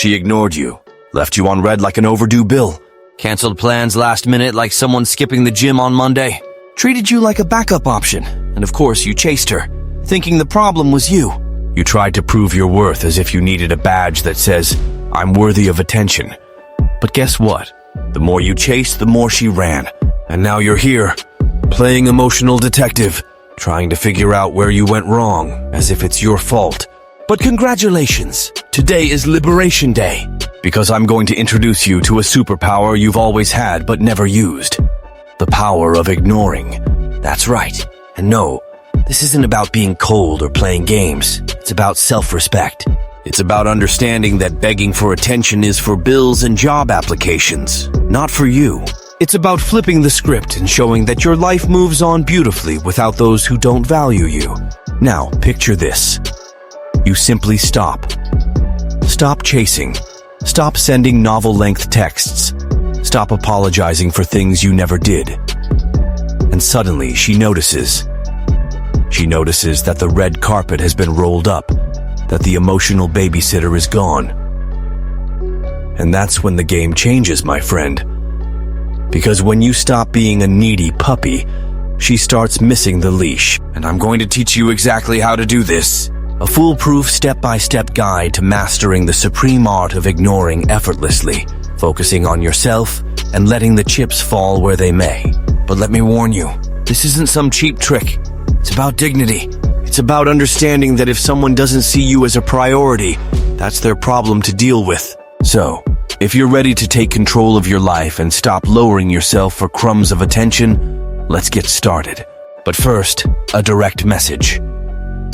She ignored you, left you on red like an overdue bill, canceled plans last minute like someone skipping the gym on Monday, treated you like a backup option, and of course you chased her, thinking the problem was you. You tried to prove your worth as if you needed a badge that says, "I'm worthy of attention." But guess what? The more you chased, the more she ran. And now you're here, playing emotional detective, trying to figure out where you went wrong, as if it's your fault. But congratulations! Today is Liberation Day, because I'm going to introduce you to a superpower you've always had but never used. The power of ignoring. That's right. And no, this isn't about being cold or playing games. It's about self-respect. It's about understanding that begging for attention is for bills and job applications, not for you. It's about flipping the script and showing that your life moves on beautifully without those who don't value you. Now, picture this. You simply stop. Stop chasing. Stop sending novel-length texts. Stop apologizing for things you never did. And suddenly, she notices. She notices that the red carpet has been rolled up, that the emotional babysitter is gone. And that's when the game changes, my friend. Because when you stop being a needy puppy, she starts missing the leash. And I'm going to teach you exactly how to do this. A foolproof step-by-step guide to mastering the supreme art of ignoring effortlessly, focusing on yourself and letting the chips fall where they may. But let me warn you, this isn't some cheap trick. It's about dignity. It's about understanding that if someone doesn't see you as a priority, that's their problem to deal with. So, if you're ready to take control of your life and stop lowering yourself for crumbs of attention, let's get started. But first, a direct message.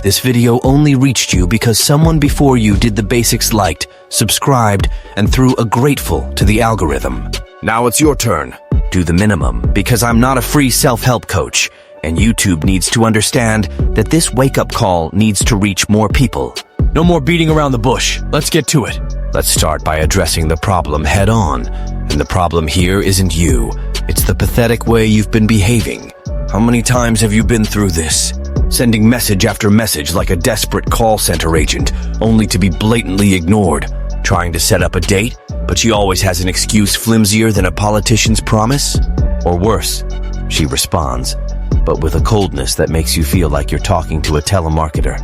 This video only reached you because someone before you did the basics, liked, subscribed, and threw a grateful to the algorithm. Now it's your turn. Do the minimum, because I'm not a free self-help coach, and YouTube needs to understand that this wake-up call needs to reach more people. No more beating around the bush. Let's get to it. Let's start by addressing the problem head on. And the problem here isn't you. It's the pathetic way you've been behaving. How many times have you been through this? Sending message after message like a desperate call center agent, only to be blatantly ignored. Trying to set up a date, but she always has an excuse flimsier than a politician's promise? Or worse, she responds, but with a coldness that makes you feel like you're talking to a telemarketer.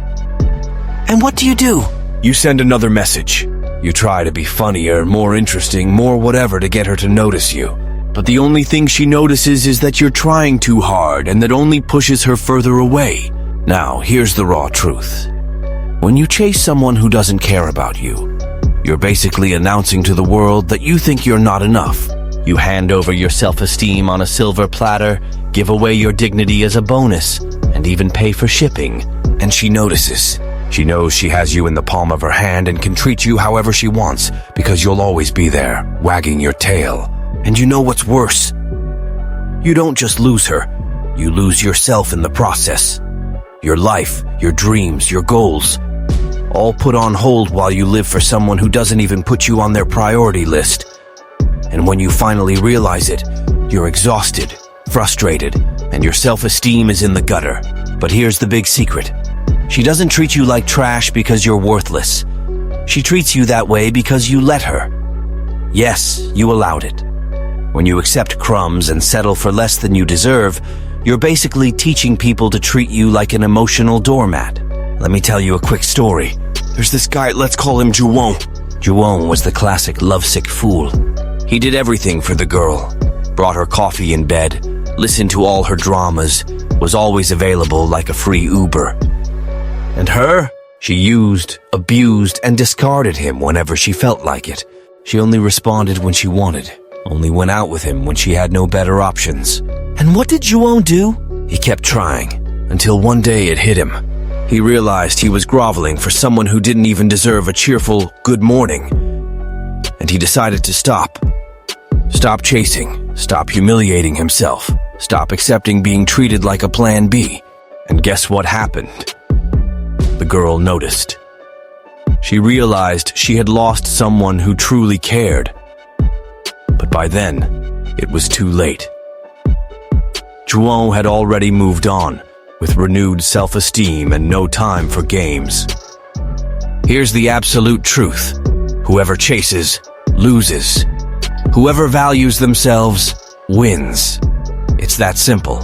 And what do? You send another message. You try to be funnier, more interesting, more whatever to get her to notice you. But the only thing she notices is that you're trying too hard, and that only pushes her further away. Now, here's the raw truth. When you chase someone who doesn't care about you, you're basically announcing to the world that you think you're not enough. You hand over your self-esteem on a silver platter, give away your dignity as a bonus, and even pay for shipping. And she notices. She knows she has you in the palm of her hand and can treat you however she wants, because you'll always be there, wagging your tail. And you know what's worse? You don't just lose her, you lose yourself in the process. Your life, your dreams, your goals, all put on hold while you live for someone who doesn't even put you on their priority list. And when you finally realize it, you're exhausted, frustrated, and your self-esteem is in the gutter. But here's the big secret. She doesn't treat you like trash because you're worthless. She treats you that way because you let her. Yes, you allowed it. When you accept crumbs and settle for less than you deserve, you're basically teaching people to treat you like an emotional doormat. Let me tell you a quick story. There's this guy, let's call him Juwon. Juwon was the classic lovesick fool. He did everything for the girl. Brought her coffee in bed, listened to all her dramas, was always available like a free Uber. And her? She used, abused, and discarded him whenever she felt like it. She only responded when she wanted. Only went out with him when she had no better options. And what did Juwon do? He kept trying, until one day it hit him. He realized he was groveling for someone who didn't even deserve a cheerful good morning. And he decided to stop. Stop chasing, stop humiliating himself, stop accepting being treated like a plan B. And guess what happened? The girl noticed. She realized she had lost someone who truly cared. But by then, it was too late. Juwon had already moved on, with renewed self-esteem and no time for games. Here's the absolute truth. Whoever chases, loses. Whoever values themselves, wins. It's that simple.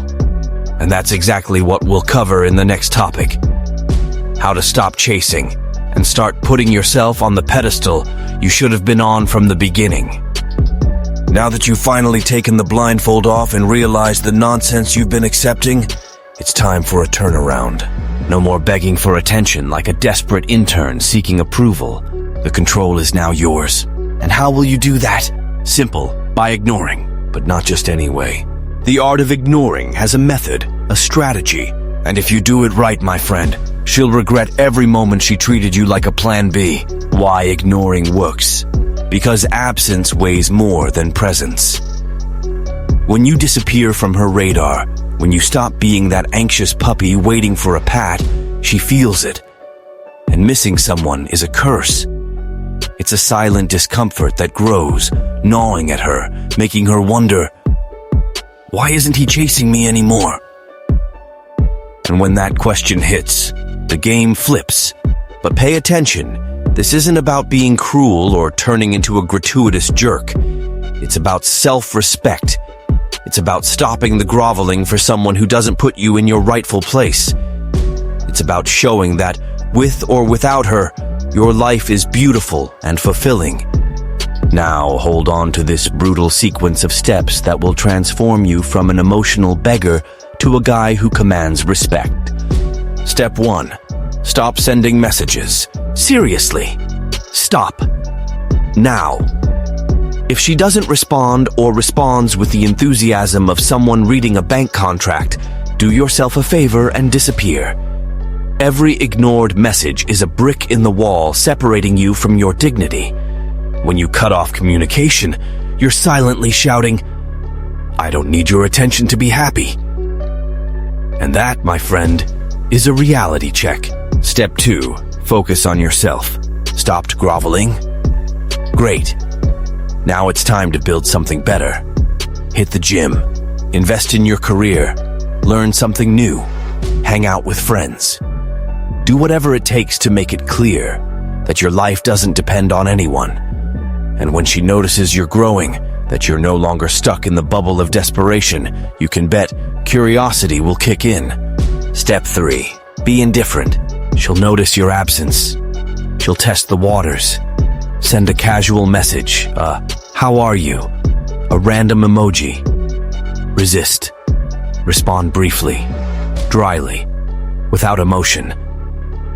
And that's exactly what we'll cover in the next topic. How to stop chasing and start putting yourself on the pedestal you should have been on from the beginning. Now that you've finally taken the blindfold off and realized the nonsense you've been accepting, it's time for a turnaround. No more begging for attention like a desperate intern seeking approval. The control is now yours. And how will you do that? Simple, by ignoring, but not just any way. The art of ignoring has a method, a strategy, and if you do it right, my friend, she'll regret every moment she treated you like a plan B. Why ignoring works? Because absence weighs more than presence. When you disappear from her radar, when you stop being that anxious puppy waiting for a pat, she feels it. And missing someone is a curse. It's a silent discomfort that grows, gnawing at her, making her wonder, why isn't he chasing me anymore? And when that question hits, the game flips. But pay attention, this isn't about being cruel or turning into a gratuitous jerk. It's about self-respect. It's about stopping the groveling for someone who doesn't put you in your rightful place. It's about showing that, with or without her, your life is beautiful and fulfilling. Now hold on to this brutal sequence of steps that will transform you from an emotional beggar to a guy who commands respect. Step 1. Stop sending messages. Seriously. Stop. Now. If she doesn't respond or responds with the enthusiasm of someone reading a bank contract, do yourself a favor and disappear. Every ignored message is a brick in the wall separating you from your dignity. When you cut off communication, you're silently shouting, I don't need your attention to be happy. And that, my friend, is a reality check. Step 2. Focus on yourself. Stopped groveling? Great. Now it's time to build something better. Hit the gym. Invest in your career. Learn something new. Hang out with friends. Do whatever it takes to make it clear that your life doesn't depend on anyone. And when she notices you're growing, that you're no longer stuck in the bubble of desperation, you can bet curiosity will kick in. Step 3. Be indifferent. She'll notice your absence. She'll test the waters. Send a casual message, how are you? A random emoji. Resist. Respond briefly, dryly, without emotion.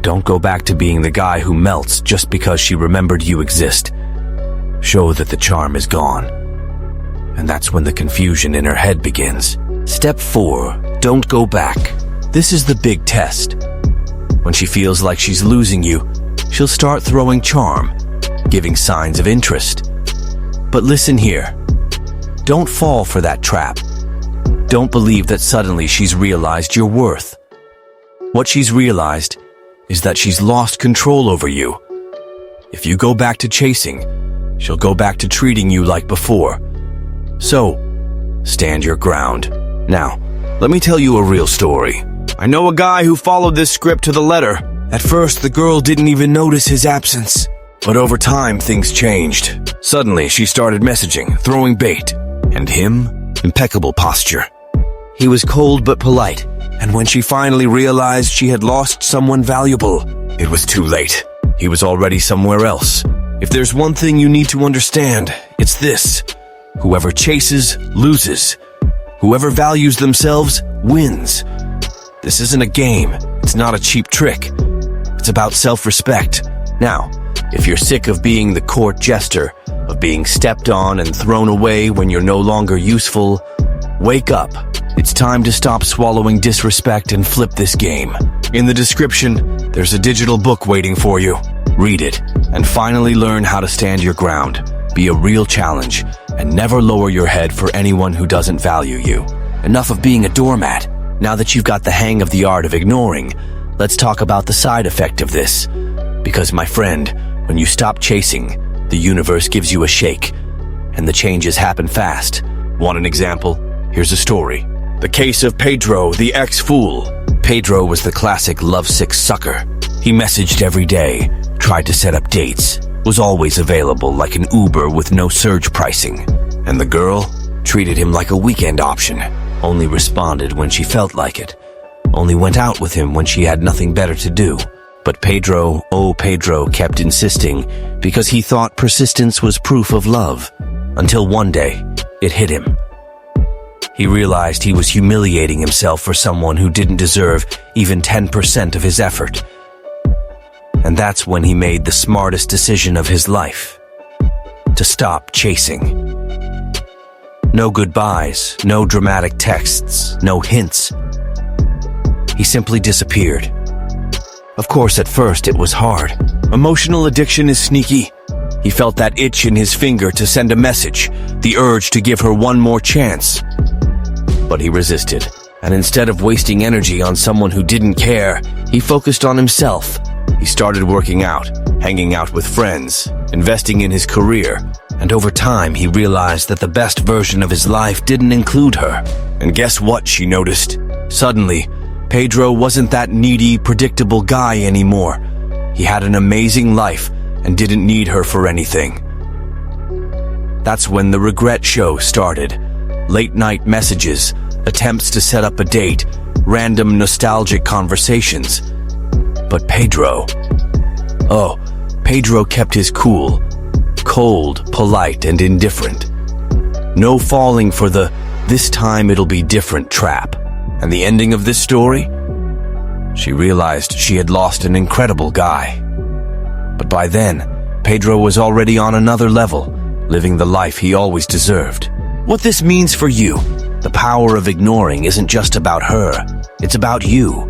Don't go back to being the guy who melts just because she remembered you exist. Show that the charm is gone. And that's when the confusion in her head begins. Step 4. Don't go back. This is the big test. When she feels like she's losing you, she'll start throwing charm, giving signs of interest. But listen here. Don't fall for that trap. Don't believe that suddenly she's realized your worth. What she's realized is that she's lost control over you. If you go back to chasing, she'll go back to treating you like before. So, stand your ground. Now, let me tell you a real story. I know a guy who followed this script to the letter. At first, the girl didn't even notice his absence. But over time, things changed. Suddenly, she started messaging, throwing bait. And him? Impeccable posture. He was cold but polite. And when she finally realized she had lost someone valuable, it was too late. He was already somewhere else. If there's one thing you need to understand, it's this. Whoever chases, loses. Whoever values themselves, wins. This isn't a game. It's not a cheap trick. It's about self-respect. Now, if you're sick of being the court jester, of being stepped on and thrown away when you're no longer useful, wake up. It's time to stop swallowing disrespect and flip this game. In the description, there's a digital book waiting for you. Read it, and finally learn how to stand your ground. Be a real challenge, and never lower your head for anyone who doesn't value you. Enough of being a doormat. Now that you've got the hang of the art of ignoring, let's talk about the side effect of this. Because, my friend, when you stop chasing, the universe gives you a shake, and the changes happen fast. Want an example? Here's a story. The case of Pedro, the ex-fool. Pedro was the classic lovesick sucker. He messaged every day, tried to set up dates, was always available like an Uber with no surge pricing. And the girl treated him like a weekend option, only responded when she felt like it, only went out with him when she had nothing better to do. But Pedro, oh Pedro, kept insisting because he thought persistence was proof of love. Until one day, it hit him. He realized he was humiliating himself for someone who didn't deserve even 10% of his effort. And that's when he made the smartest decision of his life: to stop chasing. No goodbyes, no dramatic texts, no hints. He simply disappeared. Of course, at first it was hard. Emotional addiction is sneaky. He felt that itch in his finger to send a message, the urge to give her one more chance. But he resisted, and instead of wasting energy on someone who didn't care, he focused on himself. He started working out, hanging out with friends, investing in his career, and over time he realized that the best version of his life didn't include her. And guess what, she noticed? Suddenly, Pedro wasn't that needy, predictable guy anymore. He had an amazing life and didn't need her for anything. That's when the regret show started. Late-night messages, attempts to set up a date, random nostalgic conversations. But Pedro kept his cool, cold, polite, and indifferent. No falling for the "this time it'll be different" trap. And the ending of this story? She realized she had lost an incredible guy. But by then, Pedro was already on another level, living the life he always deserved. What this means for you: the power of ignoring isn't just about her, it's about you.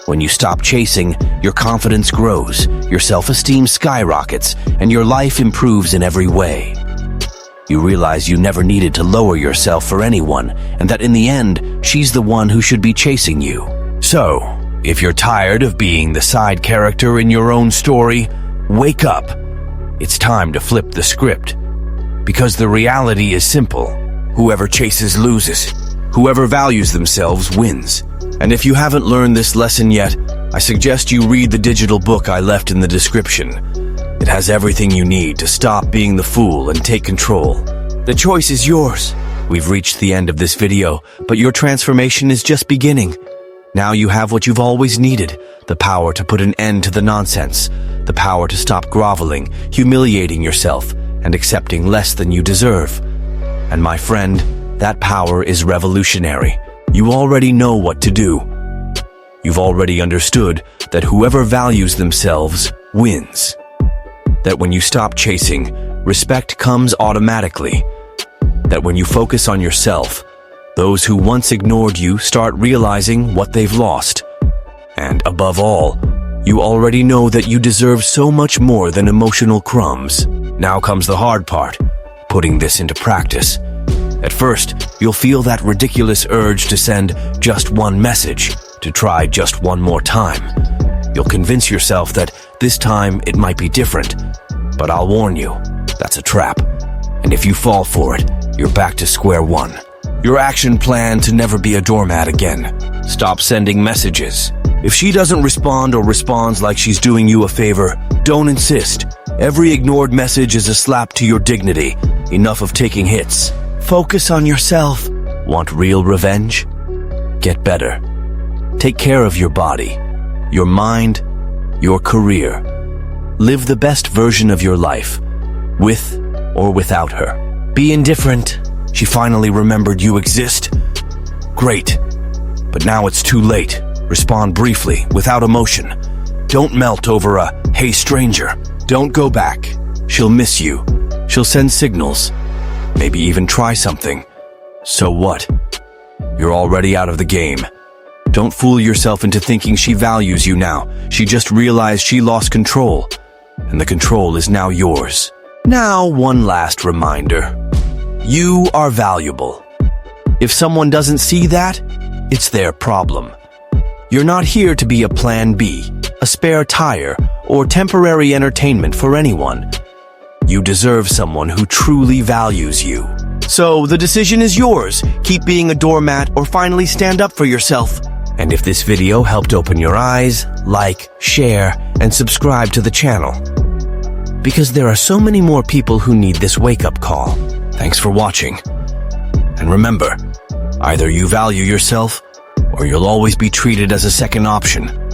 When you stop chasing, your confidence grows, your self-esteem skyrockets, and your life improves in every way. You realize you never needed to lower yourself for anyone, and that in the end, she's the one who should be chasing you. So, if you're tired of being the side character in your own story, wake up. It's time to flip the script. Because the reality is simple. Whoever chases loses. Whoever values themselves wins. And if you haven't learned this lesson yet, I suggest you read the digital book I left in the description. It has everything you need to stop being the fool and take control. The choice is yours. We've reached the end of this video, but your transformation is just beginning. Now you have what you've always needed: the power to put an end to the nonsense, the power to stop groveling, humiliating yourself, and accepting less than you deserve. And my friend, that power is revolutionary. You already know what to do. You've already understood that whoever values themselves wins. That when you stop chasing, respect comes automatically. That when you focus on yourself, those who once ignored you start realizing what they've lost. And above all, you already know that you deserve so much more than emotional crumbs. Now comes the hard part: putting this into practice. At first, you'll feel that ridiculous urge to send just one message, to try just one more time. You'll convince yourself that this time it might be different. But I'll warn you, that's a trap. And if you fall for it, you're back to square one. Your action plan to never be a doormat again. Stop sending messages. If she doesn't respond or responds like she's doing you a favor, don't insist. Every ignored message is a slap to your dignity. Enough of taking hits. Focus on yourself. Want real revenge? Get better. Take care of your body, your mind, your career. Live the best version of your life, with or without her. Be indifferent. She finally remembered you exist. Great. But now it's too late. Respond briefly, without emotion. Don't melt over a "hey stranger." Don't go back. She'll miss you. She'll send signals. Maybe even try something. So what? You're already out of the game. Don't fool yourself into thinking she values you now. She just realized she lost control, and the control is now yours. Now, one last reminder. You are valuable. If someone doesn't see that, it's their problem. You're not here to be a plan B, a spare tire, or temporary entertainment for anyone. You deserve someone who truly values you. So the decision is yours. Keep being a doormat or finally stand up for yourself. And if this video helped open your eyes, like, share, and subscribe to the channel. because there are so many more people who need this wake-up call. Thanks for watching. And remember, either you value yourself, or you'll always be treated as a second option.